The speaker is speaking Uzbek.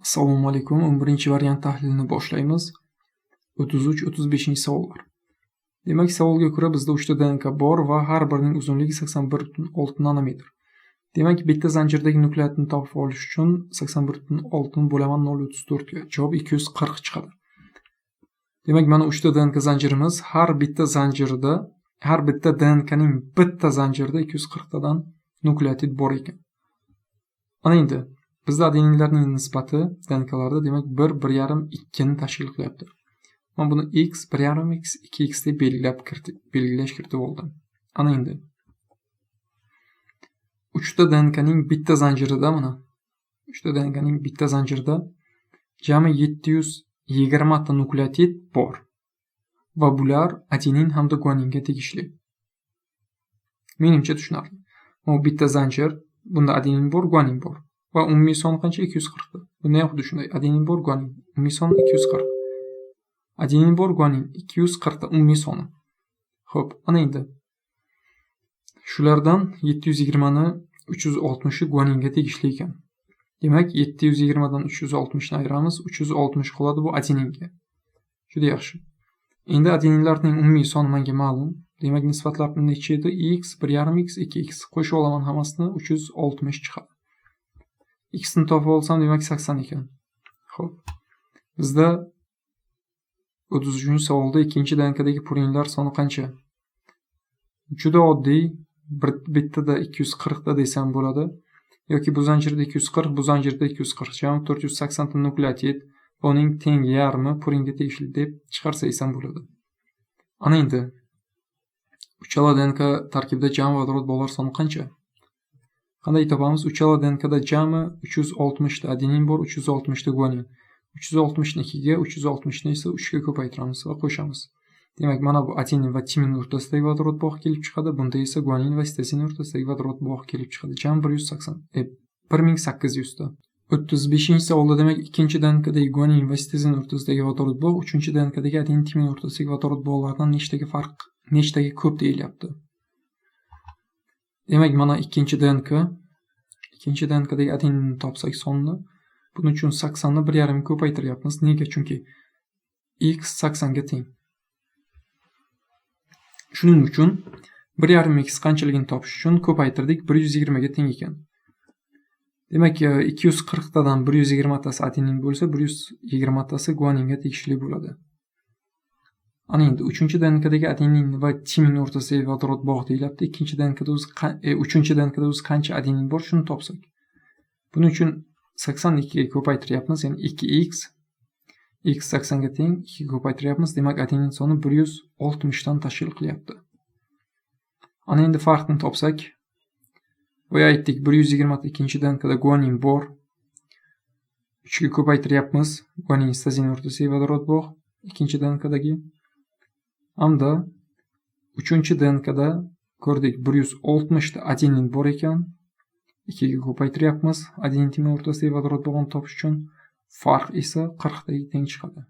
Assalomu alaykum. 11-variant tahlilini boshlaymiz. 33-35 savollar. Demak, savolga ko'ra bizda 3 ta DNK bor va har birining uzunligi 81,6 nanometr. Demak, bitta zanjirdagi nukleatni topib olish uchun 81,6 bo'laman 0,34 ga javob 240 chiqadi. Demak, mana 3 ta DNK zanjirimiz, har bitta DNKning bitta zanjirida 240 tadan nukleotid bor ekan. Ana endi bizda adeninlarning nisbati DNKlarda demak 1,5 2 ni tashkil qilyapti. Men buni x 1,5x 2x deb belgilab oldim. Ana endi 3 ta DNKning bitta zanjirida mana 3 ta DNKning bitta zanjirida jami 720 ta nukleotid bor va bular adenin hamda guaninga tegishli. Menimcha tushunarli. Bu bitta zanjir, bunda adenin bor, guanin bor. Va umumiy son qancha? 240 ta. Bunda ham xuddi shunday. Adenin bor, guanin. Umumiy son 240. Adenin bor, guanin 240 ta umumiy soni. Xo'p, ana endi shulardan 720 ni 360 guaninga tegishli ekan. Demak, 720 dan 360 ni ayiramiz, 360 qoladi bu adeninga. Juda yaxshi. Endi adeninlarning umumiy soni menga ma'lum. Demak, nisbatlar necha edi? X 1,5x 2x. Qo'shib olaman hammasini 360 chiqadi. X ni topib olsam demak 80 ekan. Xo'p. Bizda 33-savolda ikkinchi DNKdagi purinlar soni qancha? Juda oddiy, bittada 240 ta desam bo'ladi. Yoki bu zanjirda 240, bu zanjirda 240. Jami 480 ta nukleotid, uning teng yarmi puringa tegishli deb chiqarsam bo'ladi. Ana endi uchala DNK tarkibida jami vodorod bog'lar soni qancha? Qanday topamiz? Uchala DNKda jami 360 ta adenin bor, 360 ta guanin. 360 ni 2 ga, 360 ni esa 3 ga ko'paytiramiz va qo'shamiz. Demak, mana bu adenin va timin o'rtasidagi vodorod bog'i kelib chiqadi. Bunda esa guanin va sitozin o'rtasidagi vodorod bog'i kelib chiqadi. Jami 1800 ta. 35-savolda demak, ikkinchi DNKdagi guanin va sitozin o'rtasidagi vodorod bog', uchinchi DNKdagi adenin timin o'rtasidagi vodorod bog'laridan nechtaga ko'p deyilyapti. Demak, mana ikkinchi DNKdagi adeninni topsak sonni, buning uchun 80 ni 1,5 ko'paytiryapmiz. Nega? Chunki x 80 ga teng. Shuning uchun 1,5x qanchaligini topish uchun ko'paytirdik, 120 ga teng ekan. Demak, 240 tadan 120 tasi adenin bo'lsa, 120 tasi guaninga tegishli bo'ladi. Ana endi 3-DNKdagi adenin va timin o'rtasidagi vodorod bog'i deyilyapti. Ikkinchi DNKda uchinchi DNKda o'zi qancha adenin bor, shuni topsak. Buning uchun 82 ga ko'paytiryapmiz, ya'ni 2x x 80 ga teng 2 ga ko'paytiryapmiz. Demak, adenin soni 160 dan tashkil qilyapti. Ana endi farqni topsak, boya aytdik 120 ta ikkinchi DNKda guanin bor. 3 ga ko'paytiryapmiz. Guanin sitozin o'rtasidagi vodorod bog' ikkinchi DNKdagi. Hamda 3-DNKda ko'rdik 160 ta adenin bor ekan. 2 ga ko'paytiryapmiz. Adenin timin o'rtasidagi vodorod bog'ini topish uchun farq esa 40 taga teng chiqadi.